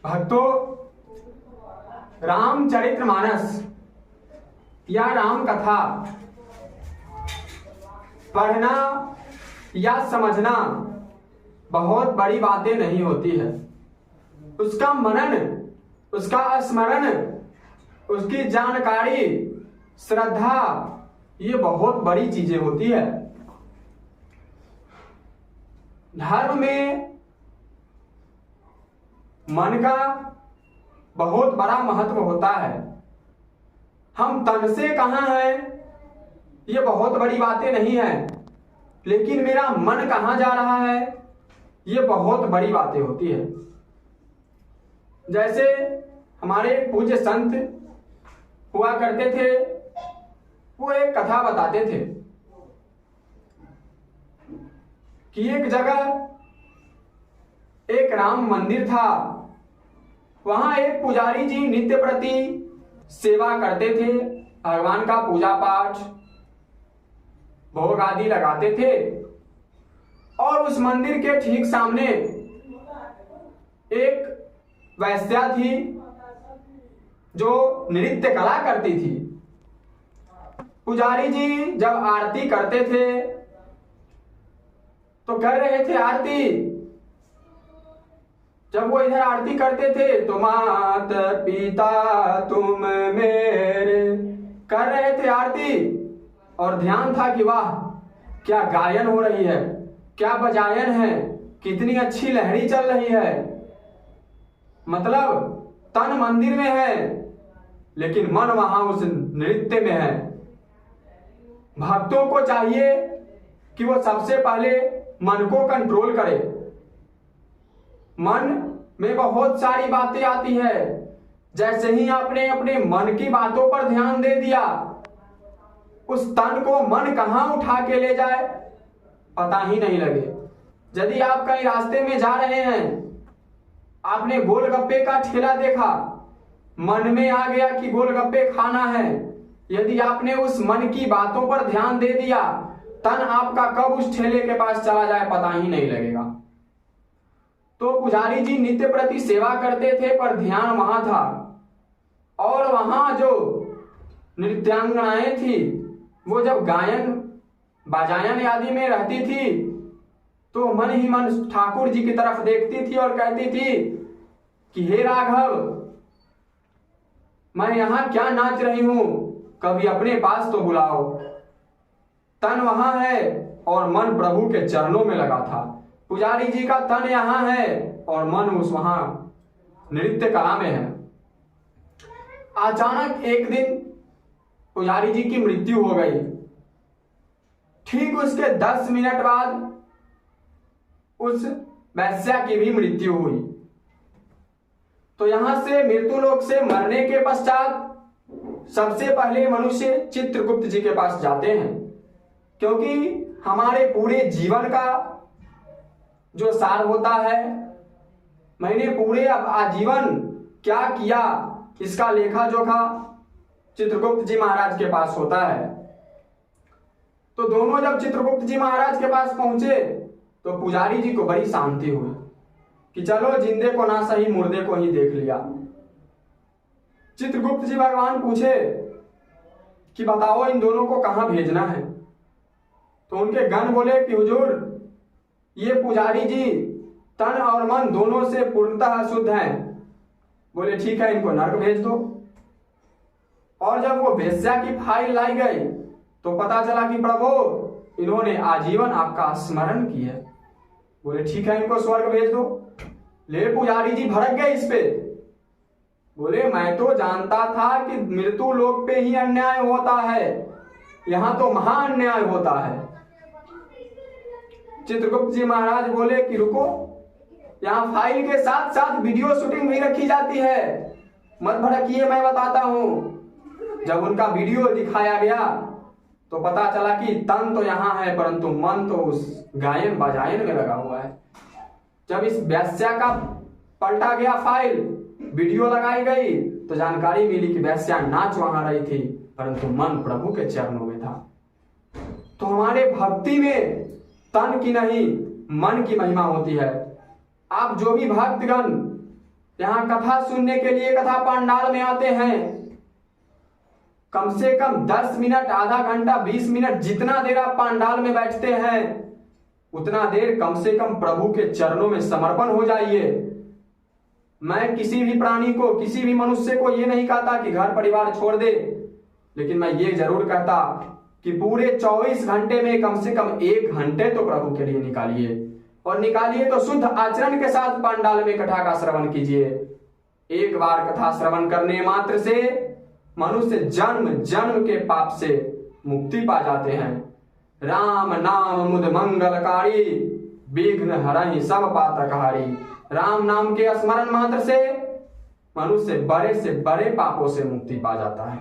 भक्तों, रामचरितमानस या राम कथा पढ़ना या समझना बहुत बड़ी बातें नहीं होती है। उसका मनन, उसका स्मरण, उसकी जानकारी, श्रद्धा, ये बहुत बड़ी चीजें होती है। धर्म में मन का बहुत बड़ा महत्व होता है। हम तन से कहाँ हैं ये बहुत बड़ी बातें नहीं है, लेकिन मेरा मन कहाँ जा रहा है ये बहुत बड़ी बातें होती है। जैसे हमारे पूज्य संत हुआ करते थे, वो एक कथा बताते थे कि एक जगह एक राम मंदिर था। वहां एक पुजारी जी नित्य प्रति सेवा करते थे, भगवान का पूजा पाठ भोग आदि लगाते थे। और उस मंदिर के ठीक सामने एक वैश्या थी जो नृत्य कला करती थी। पुजारी जी जब आरती करते थे तो कर रहे थे आरती। जब वो इधर आरती करते थे तो मात पिता तुम मेरे कर रहे थे आरती, और ध्यान था कि वाह क्या गायन हो रही है, क्या बजायन है, कितनी अच्छी लहरी चल रही है। मतलब तन मंदिर में है लेकिन मन वहां उस नृत्य में है। भक्तों को चाहिए कि वो सबसे पहले मन को कंट्रोल करे। मन में बहुत सारी बातें आती है, जैसे ही आपने अपने मन की बातों पर ध्यान दे दिया, उस तन को मन कहां उठा के ले जाए पता ही नहीं लगे। यदि आप कहीं रास्ते में जा रहे हैं, आपने गोलगप्पे का ठेला देखा, मन में आ गया कि गोलगप्पे खाना है, यदि आपने उस मन की बातों पर ध्यान दे दिया, तन आपका कब उस ठेले के पास चला जाए पता ही नहीं लगेगा। तो पुजारी जी नित्य प्रति सेवा करते थे पर ध्यान वहां था। और वहां जो नृत्यांगनाएं थी वो जब गायन बाजायन आदि में रहती थी तो मन ही मन ठाकुर जी की तरफ देखती थी और कहती थी कि हे राघव, मैं यहां क्या नाच रही हूं, कभी अपने पास तो बुलाओ। तन वहां है और मन प्रभु के चरणों में लगा था। पुजारी जी का तन यहां है और मन उस वहां नृत्य कला में है। अचानक एक दिन पुजारी जी की मृत्यु हो गई। ठीक उसके 10 मिनट बाद उस वैश्या की भी मृत्यु हुई। तो यहां से मृत्यु लोक से मरने के पश्चात सबसे पहले मनुष्य चित्रगुप्त जी के पास जाते हैं, क्योंकि हमारे पूरे जीवन का जो सार होता है, मैंने पूरे आजीवन क्या किया इसका लेखा जोखा चित्रगुप्त जी महाराज के पास होता है। तो दोनों जब चित्रगुप्त जी महाराज के पास पहुंचे तो पुजारी जी को बड़ी शांति हुई कि चलो जिंदे को ना सही मुर्दे को ही देख लिया। चित्रगुप्त जी भगवान पूछे कि बताओ इन दोनों को कहां भेजना है। तो उनके गण बोले कि हुजूर, ये पुजारी जी तन और मन दोनों से पूर्णतः शुद्ध हैं। बोले ठीक है, इनको नरक भेज दो। और जब वो वेश्या की फाइल लाई गई तो पता चला कि प्रभु इन्होंने आजीवन आपका स्मरण किया। बोले ठीक है, इनको स्वर्ग भेज दो। ले पुजारी जी भड़क गए इस पे। बोले मैं तो जानता था कि मृत्यु लोक पे ही अन्याय होता है, यहां तो महान अन्याय होता है। चित्रगुप्त जी महाराज बोले कि रुको, यहाँ फाइल के साथ साथ वीडियो शूटिंग भी रखी जाती है, मत भड़किए, मैं बताता हूं। जब उनका वीडियो दिखाया गया तो पता चला कि तन तो यहाँ है परंतु मन तो उस गायन बाजायन में लगा हुआ है। जब इस वैश्या का पलटा गया फाइल, वीडियो लगाई गई तो जानकारी मिली कि वैश्या नाच वहां रही थी परंतु मन प्रभु के चरणों में था। तो हमारे भक्ति में तन की नहीं मन की महिमा होती है। आप जो भी भक्तगण यहाँ कथा सुनने के लिए कथा पंडाल में आते हैं। कम से कम 10 मिनट, आधा घंटा, 20 मिनट, जितना देर आप पंडाल में बैठते हैं उतना देर कम से कम प्रभु के चरणों में समर्पण हो जाइए। मैं किसी भी प्राणी को, किसी भी मनुष्य को ये नहीं कहता कि घर परिवार छोड़ दे, लेकिन मैं ये जरूर कहता कि पूरे 24 घंटे में कम से कम 1 घंटे तो प्रभु के लिए निकालिए, और निकालिए तो शुद्ध आचरण के साथ पंडाल में कथा का श्रवण कीजिए। एक बार कथा श्रवण करने मात्र से मनुष्य जन्म जन्म के पाप से मुक्ति पा जाते हैं। राम नाम मुद मंगलकारी, विघ्न हरहि सब पातकहारी। राम नाम के स्मरण मात्र से मनुष्य बड़े से बड़े पापों से मुक्ति पा जाता है।